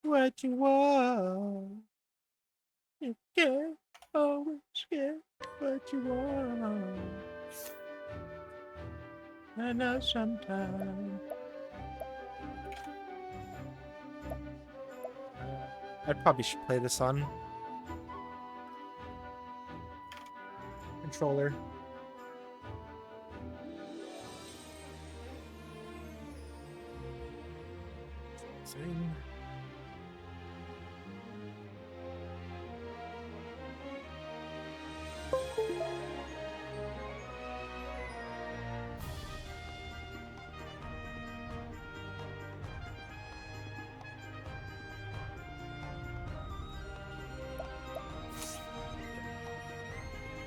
what you want. You can't always get what you want. I know sometimes. I probably should play this on controller. Sing.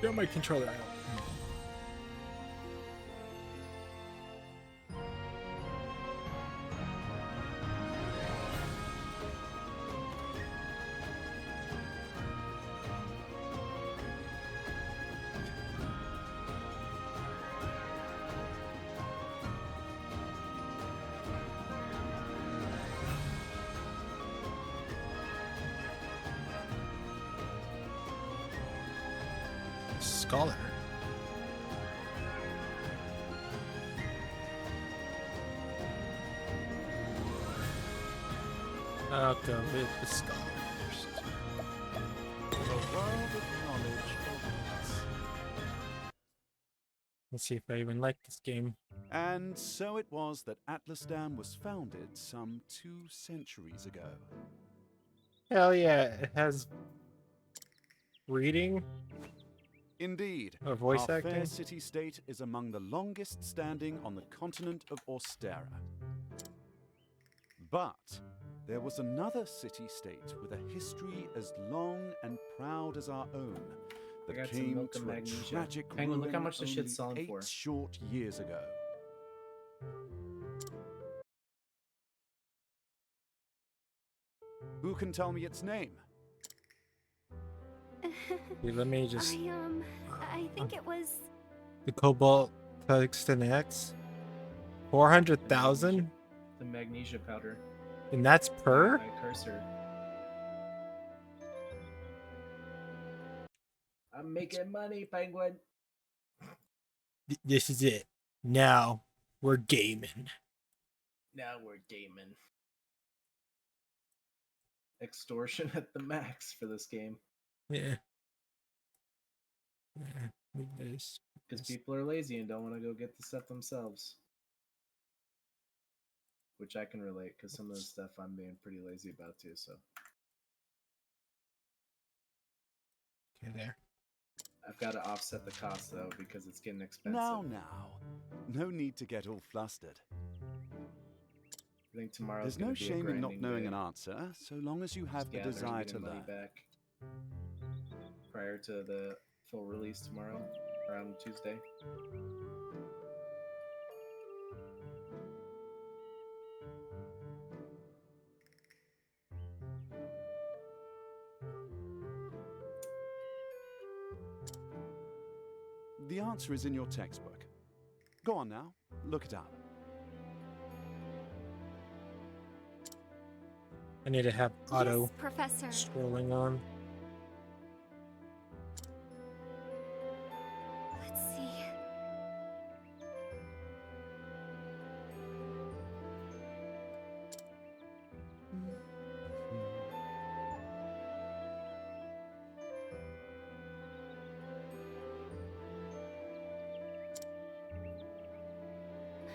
Get my controller out. Scholar. I'll go with the scholar first. A world of knowledge awaits. Let's see if I even like this game. And so it was that Atlasdam was founded some 2 centuries ago. Hell yeah, it has reading Indeed, or voice our acting. fair city-state is among the longest standing on the continent of Austera. But there was another city-state with a history as long and proud as our own I that got some came milk and to a magnesia. tragic Penguin, look how ruin much this shit's only selling 8 for. short years ago. Who can tell me its name? Here, let me just. I think it was. The Cobalt Tungsten X. 400,000? The magnesia powder. And that's per? My cursor. I'm making money, Penguin. This is it. Now we're gaming. Now we're gaming. Extortion at the max for this game. Yeah. This. Because people are lazy and don't want to go get the stuff themselves. Which I can relate, because some of the stuff I'm being pretty lazy about too, so. Okay, there. I've got to offset the cost though, because it's getting expensive. Now. No need to get all flustered. I think tomorrow's There's no gonna be a shame in not grinding knowing day. an answer, so long as you have Just the gathering, desire to getting money learn. back prior to the full release tomorrow, around Tuesday. The answer is in your textbook. Go on now, look it up. I need to have auto Yes, Professor. scrolling on. Let's see.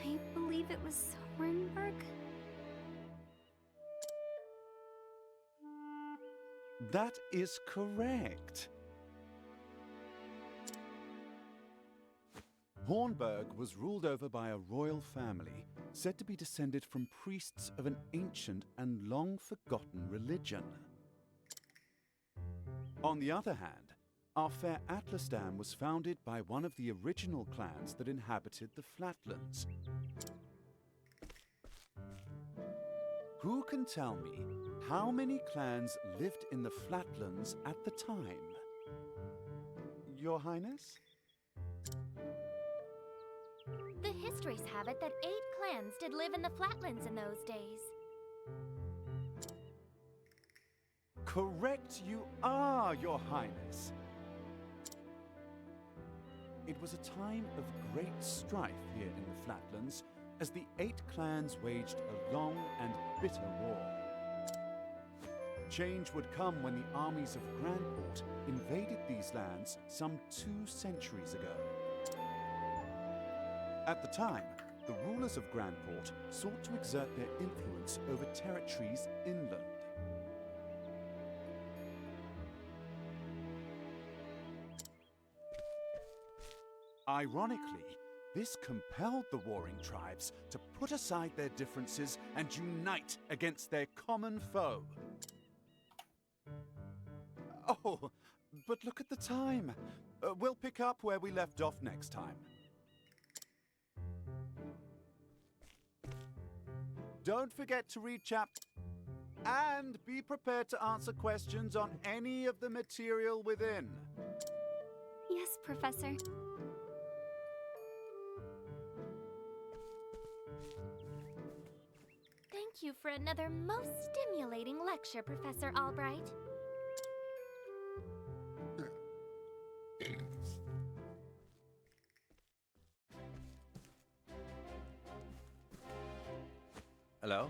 I believe it was Hornburg. That is correct. Hornburg was ruled over by a royal family, said to be descended from priests of an ancient and long-forgotten religion. On the other hand, our fair Atlasdam was founded by one of the original clans that inhabited the Flatlands. Who can tell me how many clans lived in the Flatlands at the time? Your Highness? The histories have it that 8 clans did live in the Flatlands in those days. Correct you are, Your Highness. It was a time of great strife here in the Flatlands as the 8 clans waged a long and bitter war. Change would come when the armies of Grandport invaded these lands some 2 centuries ago. At the time, the rulers of Grandport sought to exert their influence over territories inland. Ironically, this compelled the warring tribes to put aside their differences and unite against their common foe. Oh, but look at the time. We'll pick up where we left off next time. Don't forget to read and be prepared to answer questions on any of the material within. Yes, Professor. Thank you for another most stimulating lecture, Professor Albright. Hello?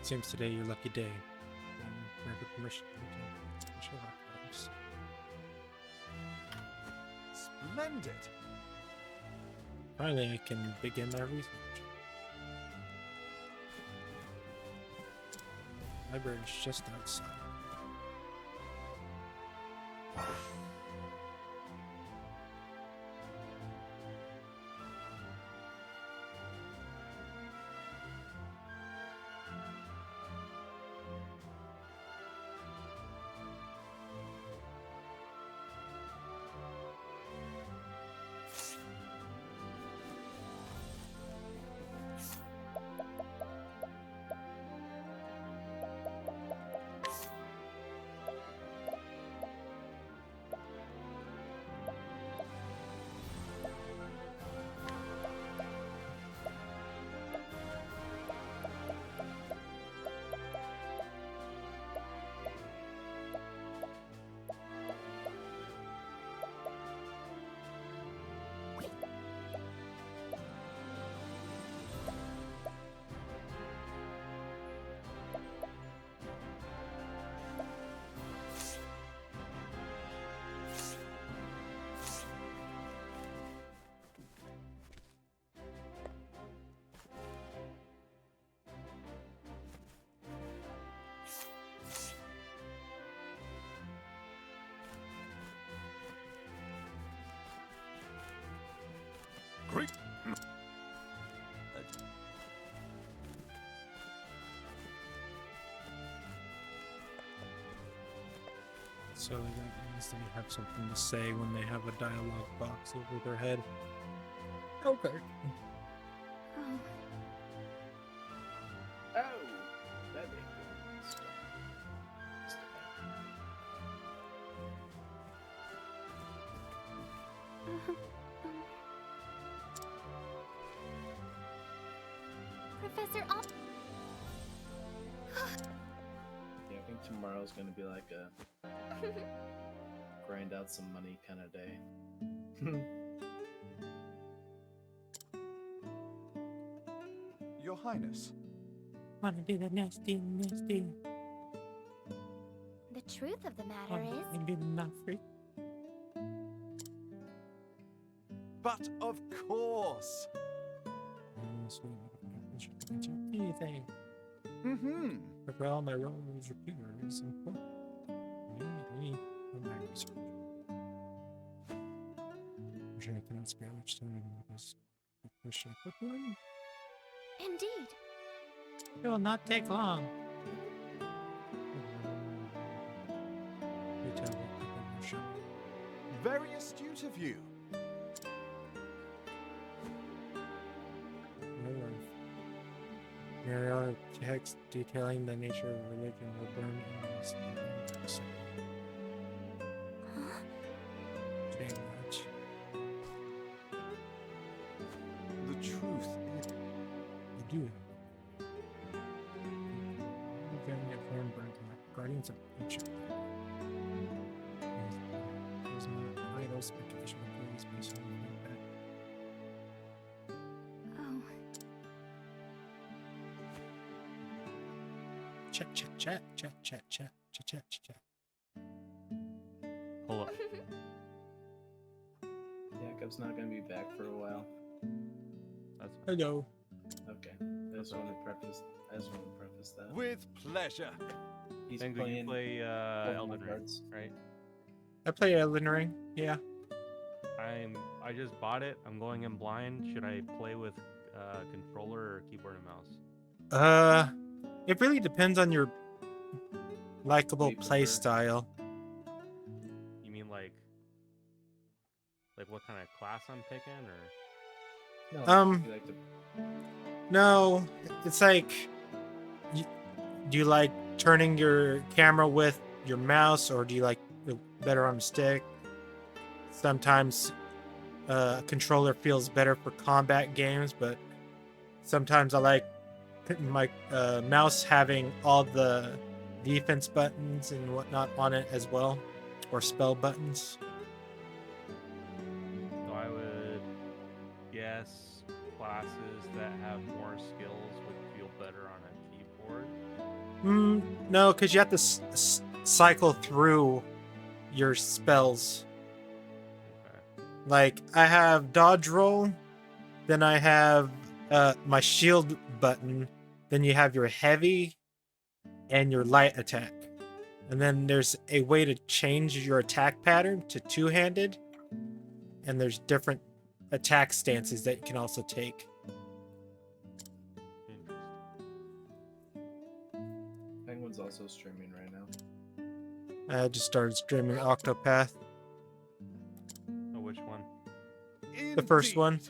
Seems today your lucky day. Grant permission to show archives. Splendid! Finally, I can begin my research. Library is just outside. Great! So that means they have something to say when they have a dialogue box over their head. Okay. Oh, Oh, that makes sense. Professor Al... Yeah, I think tomorrow's gonna be like a grind out some money kind of day. Your Highness, Wanna do the nasty. The truth of the matter is... I did not freak. but of course! Anything. Mm-hmm. For all my roles repeaters and quote. Me, my research. Wish I cannot spare much time because push a quick one. Indeed. It will not take long. Retail workshop. Very astute of you. Mariana text detailing the nature of religion were burned in this episode. Huh? Saying much. The truth is... You do. guardians of ancient. There's no idle speculation of theories based on the fact that Oh, chat. Hold up. Jacob's not gonna be back for a while. That's Hello. Okay. I just want to preface that. With pleasure. He's Bengu, you playing play Pokemon Elden Ring, cards. right? I play Elden Ring. Yeah. I just bought it. I'm going in blind. Should I play with controller or keyboard and mouse? It really depends on your likable We play prefer- style. You mean like what kind of class I'm picking, or No, you like to No, it's like, do you like turning your camera with your mouse, or do you like it better on a stick? Sometimes a controller feels better for combat games, but sometimes I like my mouse having all the defense buttons and whatnot on it as well, or spell buttons. so I would guess classes that have more skills would feel better on a keyboard. No, because you have to cycle through your spells. Okay. Like, I have dodge roll, then I have my shield button, then you have your heavy and your light attack. And then there's a way to change your attack pattern to two-handed, and there's different attack stances that you can also take. Interesting. Penguin's also streaming right now. I just started streaming Octopath, Oh, which one? the first one.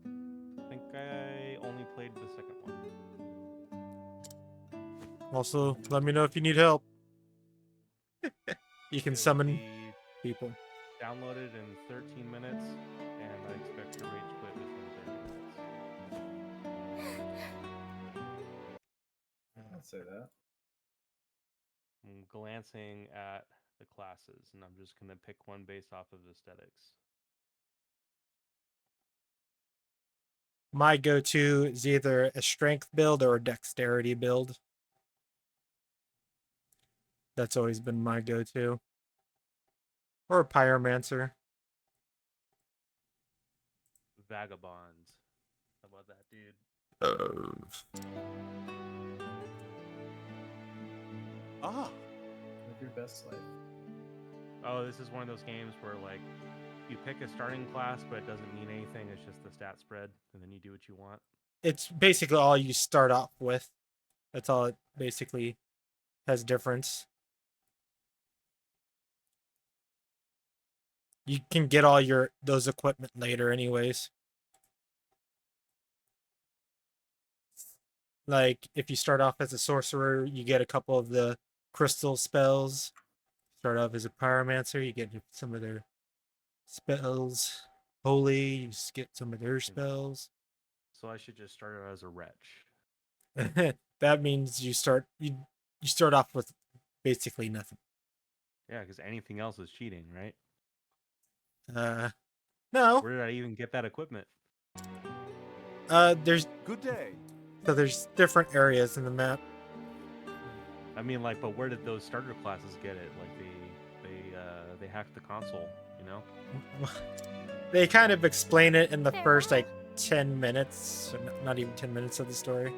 I think I only played the second one. Also, let me know if you need help. You can It will summon be people. downloaded in 13 minutes, and I expect to rage quit within 30 minutes. I'd say that. I'm glancing at the classes, and I'm just going to pick one based off of aesthetics. My go-to is either a strength build or a dexterity build. That's always been my go-to. Or a pyromancer. Vagabonds. How about that, dude? Ah, Live your best life. Oh, this is one of those games where, like, you pick a starting class, but it doesn't mean anything. It's just the stat spread, and then you do what you want. It's basically all you start off with. That's all it basically has difference. You can get all those equipment later anyways. Like, if you start off as a sorcerer, you get a couple of the crystal spells. Start off as a pyromancer, you get some of their spells. Holy, you just get some of their spells. So I should just start out as a wretch. That means you start off with basically nothing. Yeah, because anything else is cheating, right? No. Where did I even get that equipment? There's good day. different areas in the map. I mean, like, but where did those starter classes get it? Like, they hacked the console, you know? They kind of explain it in the first Farewell. like 10 minutes, or not even 10 minutes of the story.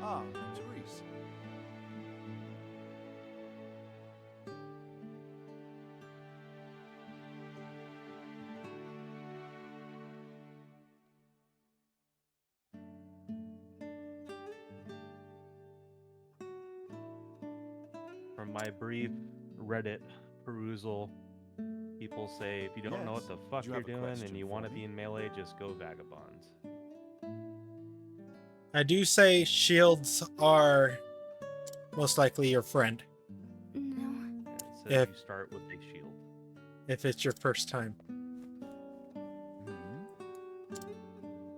Ah, Therese. From my brief Reddit perusal, people say if you don't know what Yes. the fuck Do you you're have a doing and question you for want to me? be in melee, just go vagabonds. I do say shields are most likely your friend. no. Yeah, says If- you start with a shield. if it's your first time. Hmm?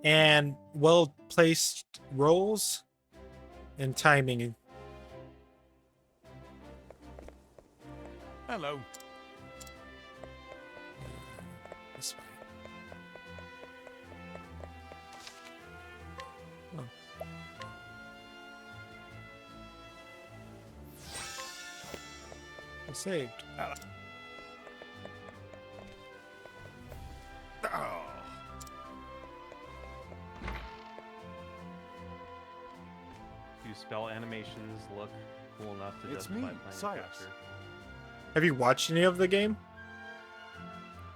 And well-placed rolls and timing. Hello. This way. Oh. I saved. Oh. Do spell animations look cool enough to It's justify me, playing Cyrus. caster? Have you watched any of the game?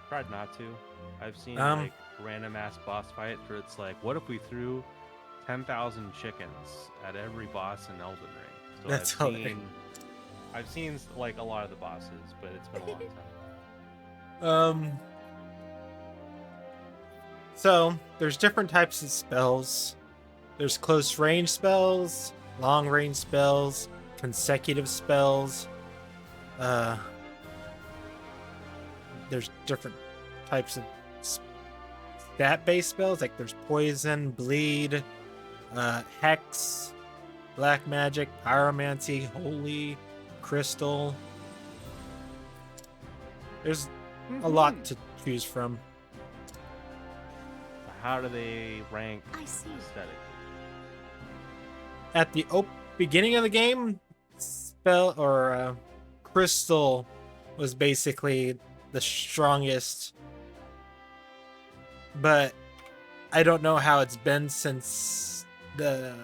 Tried not to. I've seen Um, like random ass boss fights where it's like, what if we threw 10,000 chickens at every boss in Elden Ring? So That's hilarious. I've seen like a lot of the bosses, but it's been a long time. So there's different types of spells. There's close range spells, long range spells, consecutive spells. There's different types of stat-based spells, like there's poison, bleed, hex, black magic, pyromancy, holy, crystal. There's a lot to choose from. So how do they rank I see. aesthetically? At the beginning of the game, spell or crystal was basically the strongest, but I don't know how it's been since the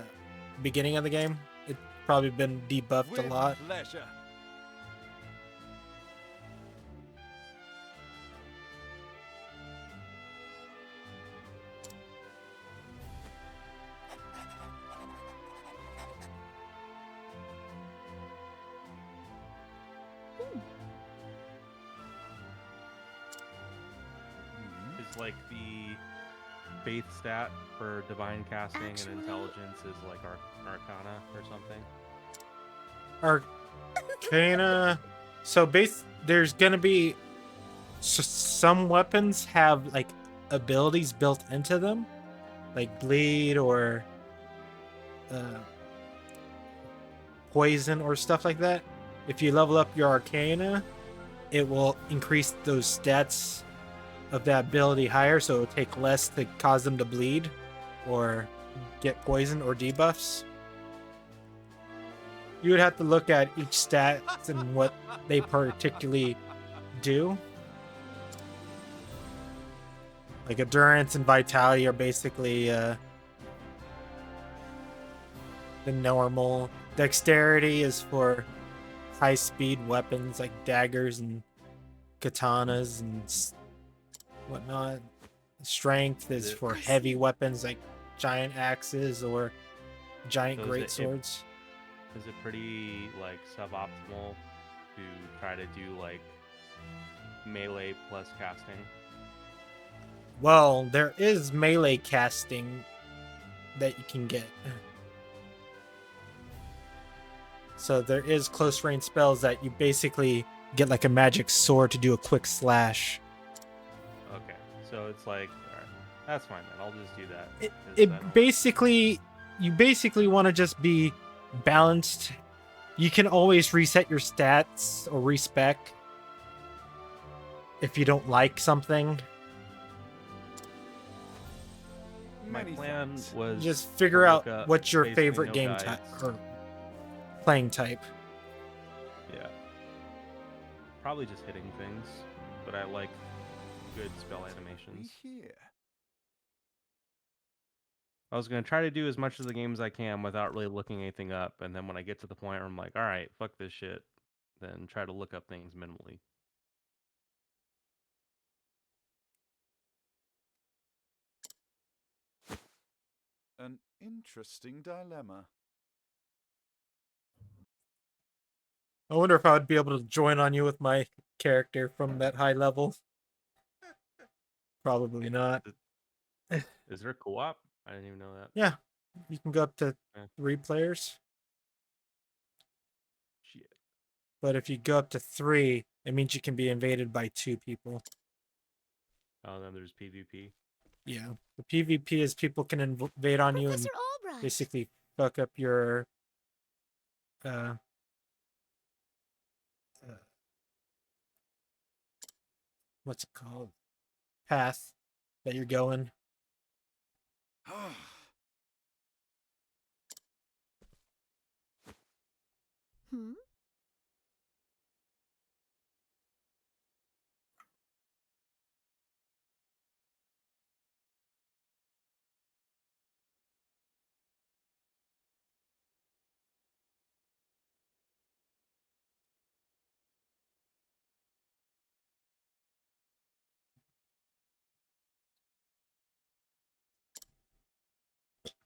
beginning of the game. It's probably been debuffed With a lot. pleasure. Hmm? Is like the faith stat for divine casting Actually- and intelligence is like arcana or something? Arcana. So there's gonna be some weapons have like abilities built into them, like bleed or poison or stuff like that. If you level up your Arcana, it will increase those stats of that ability higher, so it will take less to cause them to bleed or get poison or debuffs. You would have to look at each stat and what they particularly do. Like endurance and vitality are basically the normal. Dexterity is for high speed weapons like daggers and katanas and whatnot. Strength is for I heavy see. weapons like giant axes or giant So is great it- swords. Is it pretty like suboptimal to try to do like melee plus casting? Well, there is melee casting that you can get. So there is close range spells that you basically get like a magic sword to do a quick slash. Okay, so it's like, all right, that's fine then. I'll just do that. It, 'cause I it don't- basically, you basically want to just be balanced. You can always reset your stats or respec if you don't like something. My Many plan thanks. was Just to figure look out up what's your basically favorite no game type guides. or playing type. Yeah. Probably just hitting things, but I like good spell We animations. here. I was gonna try to do as much of the game as I can without really looking anything up, and then when I get to the point where I'm like, all right, fuck this shit, then try to look up things minimally. An interesting dilemma. I wonder if I would be able to join on you with my character from that high level. Probably not. Is there co-op? I didn't even know that. Yeah, you can go up to Yeah. 3 players, Shit. But if you go up to 3, it means you can be invaded by 2 people. Oh, then there's PvP. Yeah. The PvP is people can invade on you and Professor Albright. basically fuck up your uh, what's it called? Path that you're going. Hmm?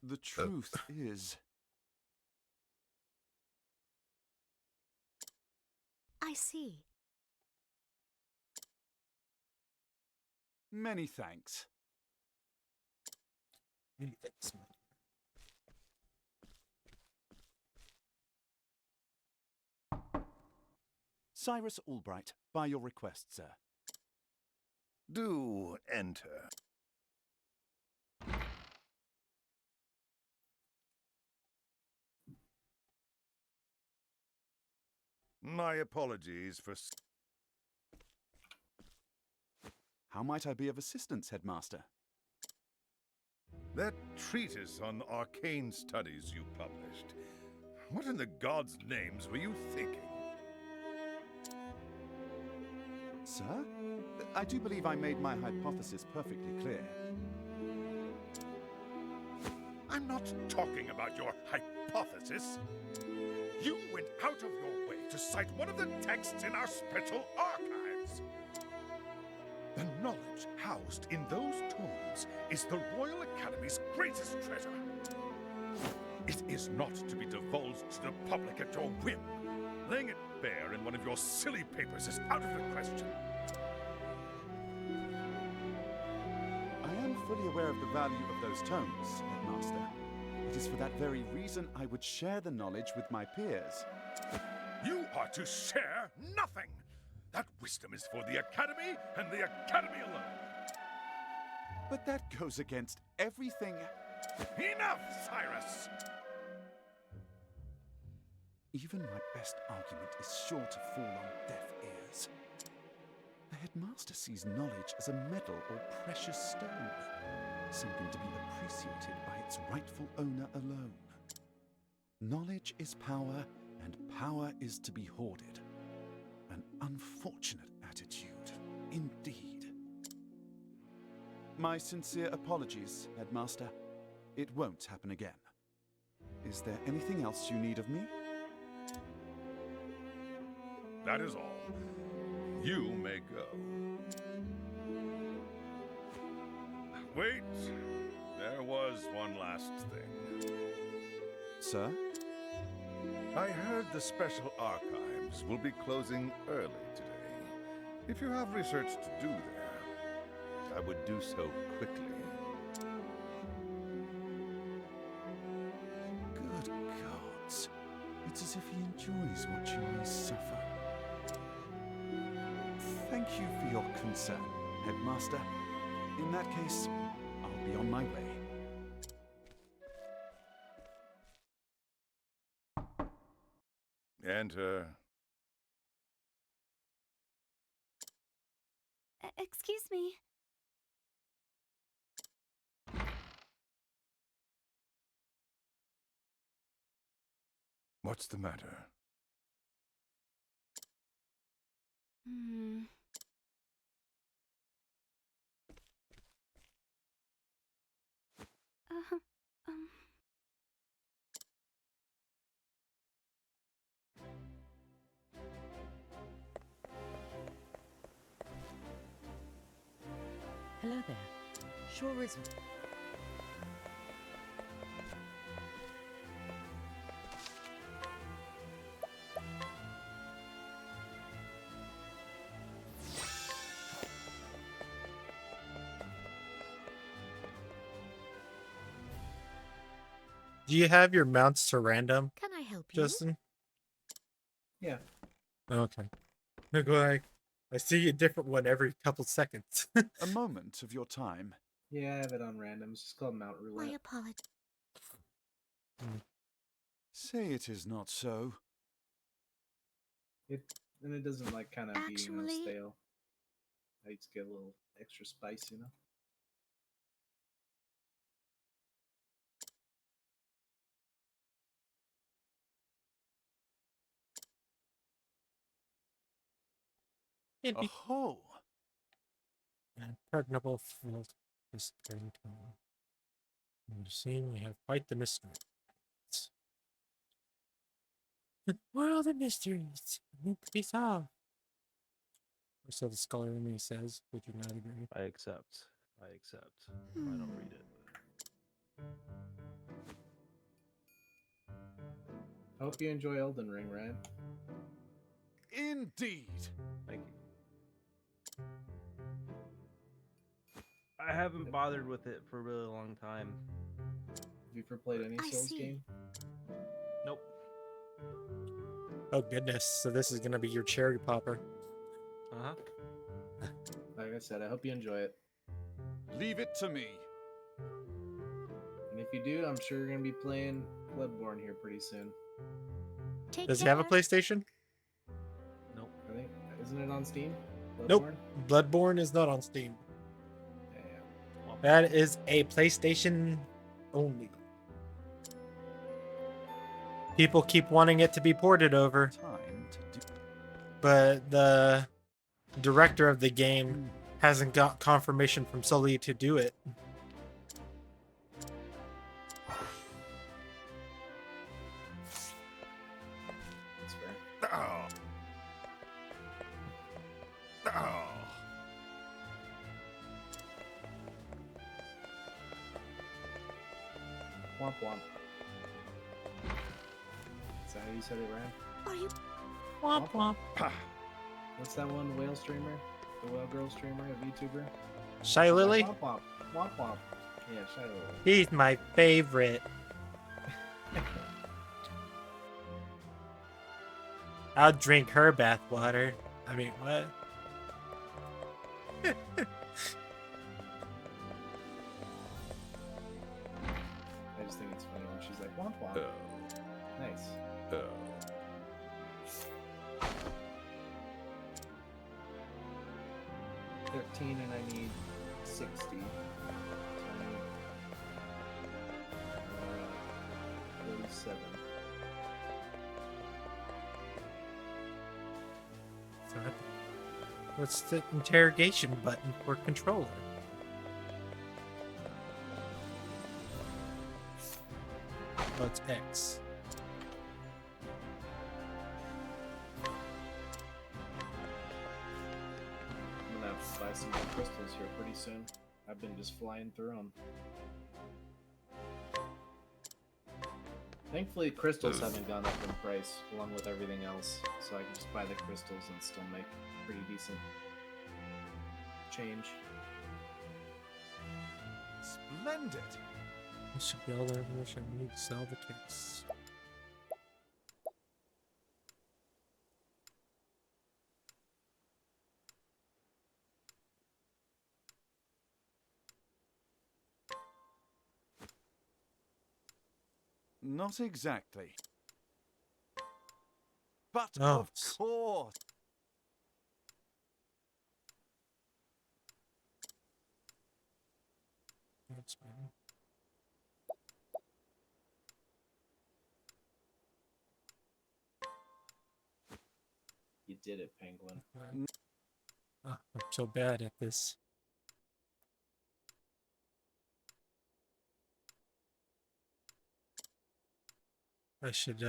The truth is, I see. many thanks. Cyrus Albright, by your request, sir. Do enter. My apologies for... How might I be of assistance, Headmaster? That treatise on arcane studies you published. What in the gods' names were you thinking? Sir? I do believe I made my hypothesis perfectly clear. I'm not talking about your hypothesis. You went out of your way to cite one of the texts in our special archives. The knowledge housed in those tomes is the Royal Academy's greatest treasure. It is not to be divulged to the public at your whim. Laying it bare in one of your silly papers is out of the question. I am fully aware of the value of those tomes, Headmaster. It is for that very reason I would share the knowledge with my peers. You are to share nothing. That wisdom is for the Academy and the Academy alone. But that goes against everything. Enough, Cyrus! Even my best argument is sure to fall on deaf ears. The Headmaster sees knowledge as a metal or precious stone, something to be appreciated by its rightful owner alone. Knowledge is power, and power is to be hoarded. An unfortunate attitude, indeed. My sincere apologies, Headmaster. It won't happen again. Is there anything else you need of me? That is all. You may go. Wait. There was one last thing. Sir? I heard the special archives will be closing early today. If you have research to do there, I would do so quickly. Good gods. It's as if he enjoys watching me suffer. Thank you for your concern, Headmaster. In that case, I'll be on my way. Enter. Excuse me. What's the matter? Hmm. Uh, um. Hello there. Sure is. Do you have your mounts to random, Can I help you? Justin? Yeah. Okay. Look like I see a different one every couple seconds. A moment of your time. Yeah, I have it on random. It's just called Mount My Roulette. apologies. Say it is not so. It doesn't like kind of be Actually- stale. I just get a little extra spice, you know. Oh, Impregnable field is turning to. And you see, we have quite the mystery. The world of mysteries need to be solved. Or so the scholar in me says. Would you not agree? I accept. I accept. I don't read it. Hope you enjoy Elden Ring, Ryan. indeed. Thank you. I haven't bothered with it for a really long time. Have you ever played any I Souls see. game? Nope. Oh goodness! So this is gonna be your cherry popper. Uh huh. Like I said, I hope you enjoy it. Leave it to me. And if you do, I'm sure you're gonna be playing Bloodborne here pretty soon. Take Does he care. have a PlayStation? Nope. I think isn't it on Steam? Nope. Bloodborne? Bloodborne is not on Steam. Yeah. Well, That is a PlayStation only. People keep wanting it to be ported over, Time to do. but the director of the game hasn't got confirmation from Sully to do it. That's fair. Oh. Oh. Womp womp. Is that how you said it, Ryan? Are you Womp womp. What's that one whale streamer? The whale girl streamer, a VTuber? Shy Lily? Womp womp. Womp womp. Yeah, Shy Lily. He's my favorite. I'll drink her bathwater. I mean, what? I just think it's funny when she's like, womp womp. Nice. Oh. 13 and I need 60. So I need 37. So what's the interrogation button for controller? Oh, it's X. I'm gonna have to buy some more crystals here pretty soon. I've been just flying through them. Thankfully, crystals haven't gone up in price along with everything else, so I can just buy the crystals and still make pretty decent change. Splendid. I should be able to wish I need to sell the case. Not exactly. But Oh. of course. That's fine. You did it, Penguin. Oh, I'm so bad at this. I should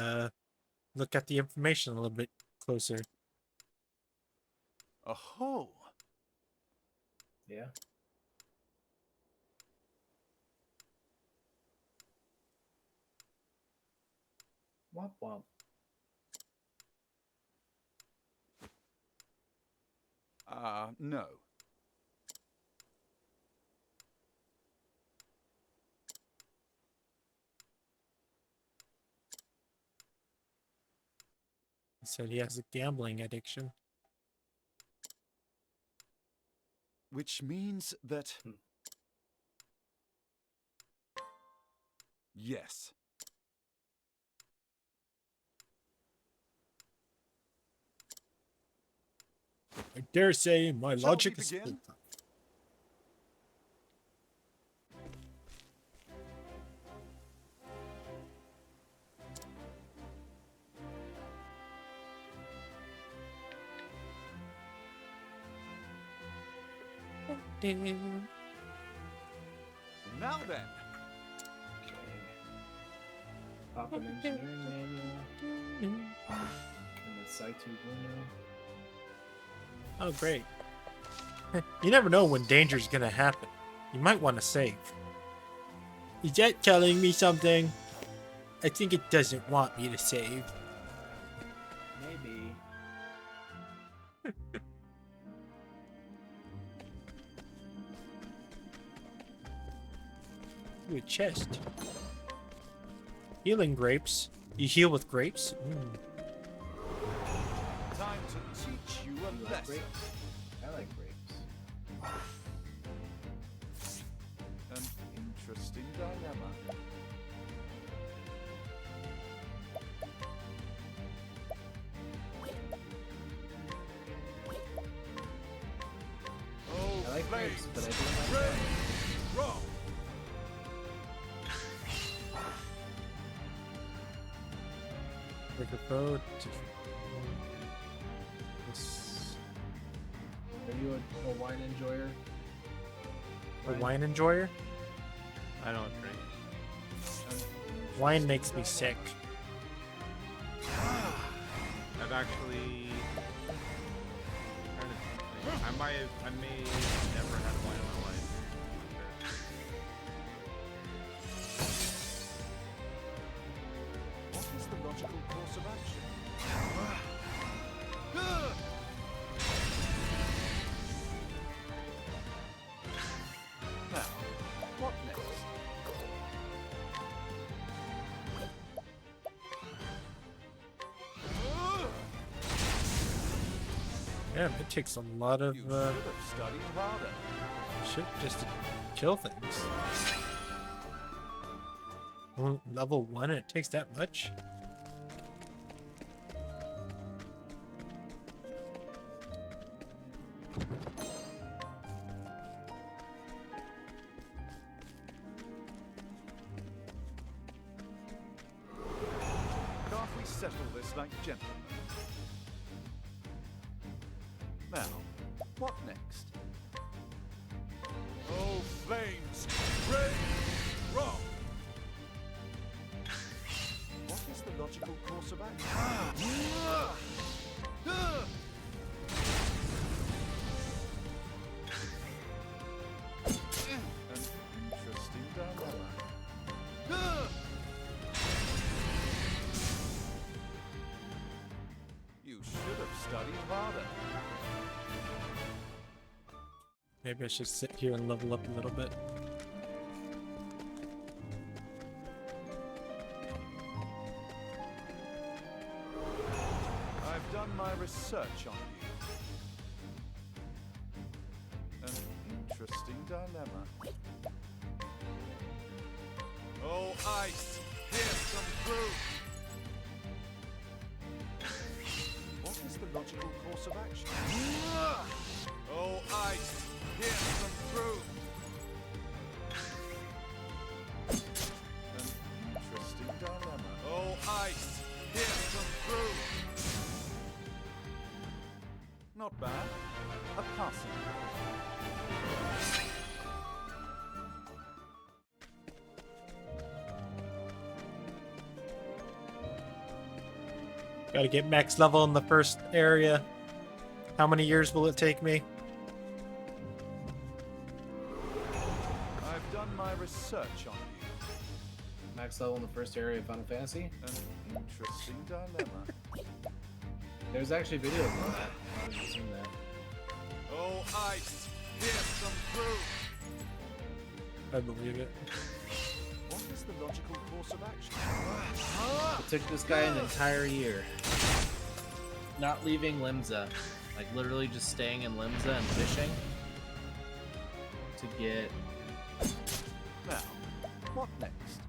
look at the information a little bit closer. Oh. Yeah? Womp womp. No. He said he has a gambling addiction. Which means that... Yes. I dare say my Shall logic we is begin? full. Now then, Okay. Pop an engineering manual. And the site to window. Oh, great. You never know when danger's gonna happen. You might want to save. Is that telling me something? I think it doesn't want me to save. Maybe. Ooh, a chest. Healing grapes. You heal with grapes? time to teach you a You like lesson. grapes? I like grapes. An interesting dilemma. Oh, I like flames, grapes, but I don't like rain, rock. Like a boat. This- Are you a wine enjoyer? A wine enjoyer? I don't drink. Wine makes me sick. I've actually. Trying to think. I may have never had wine in my life. What is the logical course of action? Now, what next? Damn, it takes a lot of You should have studied harder. shit just to kill things. Level 1 and it takes that much? Can't we settle this like gentlemen? Now, what next? Oh, flames! Rain! Rock! What is the logical course of action? An interesting dilemma. You should have studied harder. Maybe I should sit here and level up a little bit. I've done my research on you. An interesting dilemma. Oh, ice! Here's some proof! What is the logical course of action? Oh, ice! Here's some proof! An interesting dilemma. Oh, ice! Here's some proof! Not bad. A passing. Gotta get max level in the first area. How many years will it take me? I've done my research on you. Max level in the first area of Final Fantasy? An interesting dilemma. There's actually videos on that. I've never seen that. Oh, ice! Here's some proof! I believe it. What is the logical course of action? It took this guy an entire year. not leaving Limsa. Like, literally just staying in Limsa and fishing to get... Now, what next?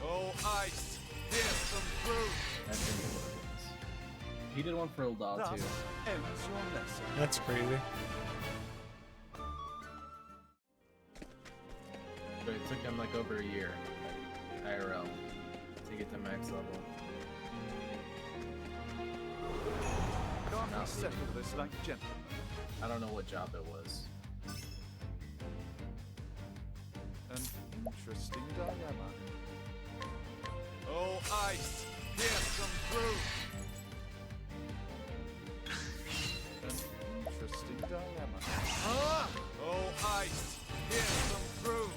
Oh, ice! Here's some fruit! I think what it was. He did one for Ildal, Thus too. ends your lesson. That's crazy. But it took him like over a year, IRL, to get to max level. Can't we Not settle leaving. this like gentlemen? I don't know what job it was. An interesting dilemma. Oh, ice! Here's some fruit! An interesting dilemma. Ah! Oh, ice! Here's some fruit!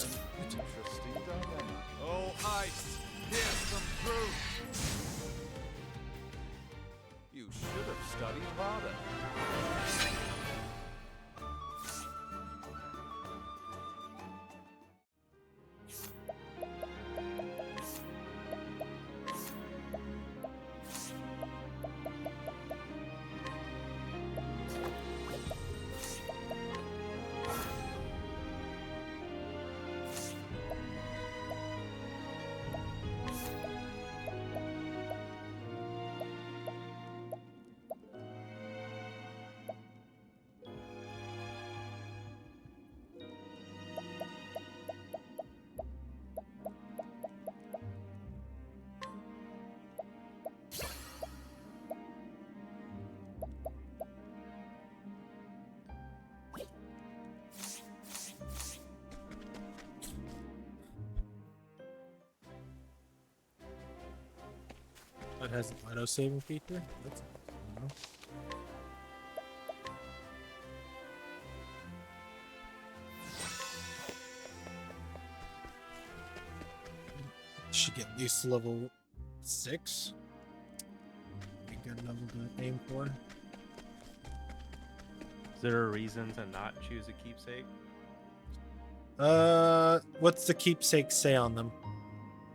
An interesting dilemma. Oh, ice! Here's some fruit! You should have studied harder. That has an auto saving feature. That's should get at least level 6. A good level to aim for. Is there a reason to not choose a keepsake? What's the keepsake say on them?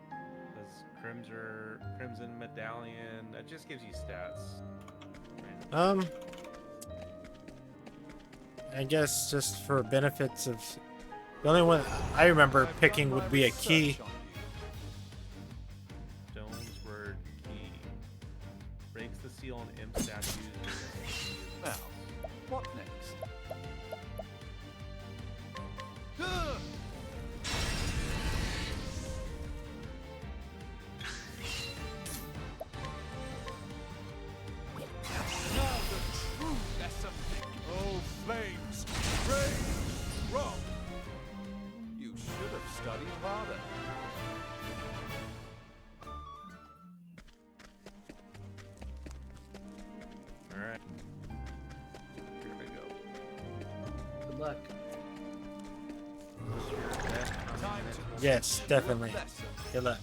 Because Crimson Medallion, that just gives you stats. I guess just for benefits of the only one I remember I've picking done would my be a research key. on you. Stone's word key. Breaks the seal on imp statues. Now, what next? Ugh! Now the true lesson. Oh, flames, rage, wrong. You should have studied harder. Alright. Here we go. Good luck. What's your bet? Time to Yes, teach definitely. you a lesson. Good luck.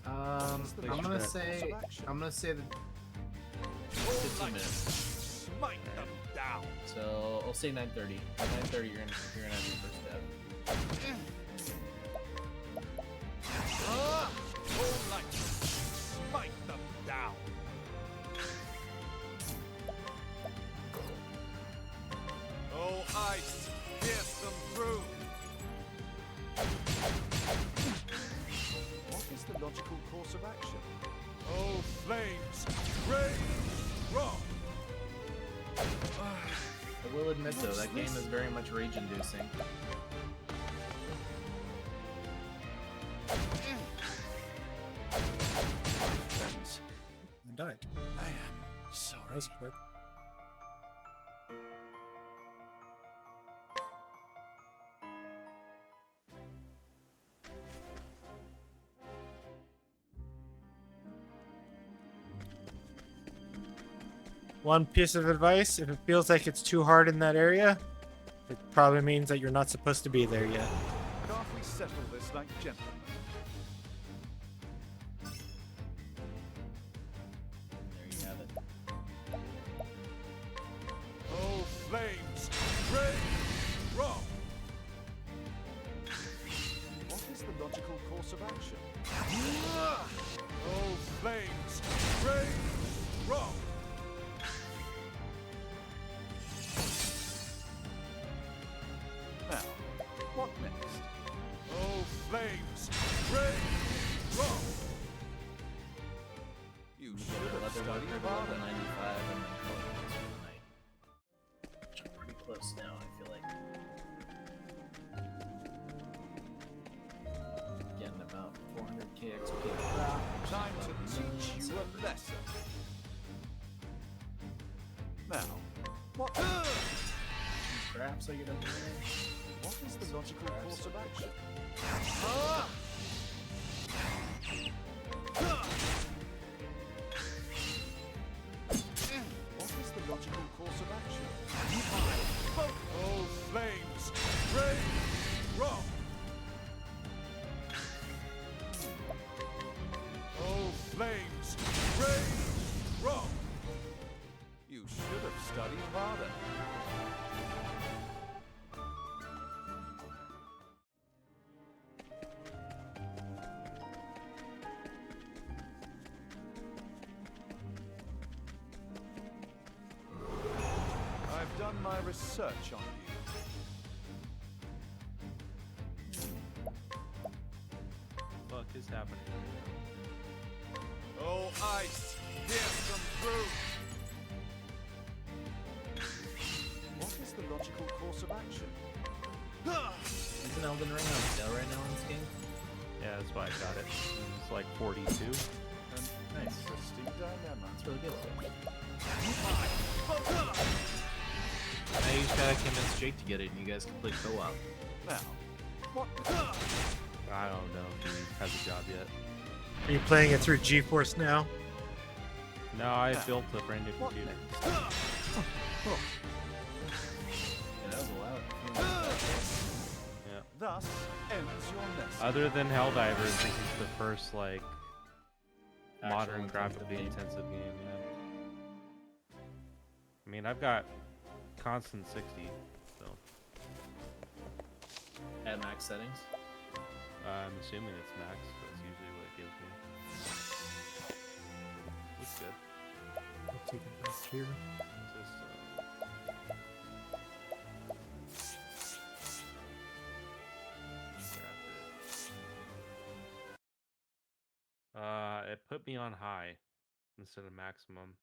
I'm gonna say that All 15 light, minutes. smite them down. So I'll say 9:30. At 9:30, you're gonna have your first step. Ah! All light, smite them down. Oh, ice, here's some fruit. What is the logical course of action? Oh, flames, rage, wrong. I will admit though, that game is very much rage-inducing. Friends, I died. I am sorry. That was quick. One piece of advice, if it feels like it's too hard in that area, it probably means that you're not supposed to be there yet. Can't we settle this like gentlemen? There you have it. Oh, flames, rage, wrong. course of action. Oh, flames! Rage! Wrong! Now, what next? Oh, flames! Rage! Wrong! You Get should a have leather studied worker to level harder. 95 and then call it quits for the night. Which I'm pretty close now, I feel like. Getting about 400k XP. Time to teach you a lesson. Now, what? Perhaps I get up there. What is the logical course of action? What is the logical course of action? Oh, flames! Rage! Wrong! Oh, flames! Rage! Wrong! You should have studied harder. I've done my research on you. Fuck is happening? Oh, ice! Pierce them through! What is the logical course of action? Isn't Elden Ring on sale right now on this game? Yeah, that's why I got it. It's like 42. An Nice. interesting dilemma. It's really good. Now, I just gotta convince Jake to get it and you guys can play co-op. what? I don't know if he has a job yet. Are you playing it through GeForce now? No, I built a brand new What computer. next? Yeah, that was loud. Yeah. Thus ends your lesson. Other than Helldivers, this is the first like Actual modern intensive graphically game. intensive game. Yeah. I mean, I've got constant 60, so At max settings. I'm assuming it's max. That's usually what it gives me. Looks good. I'll take it back here. It put me on high instead of maximum.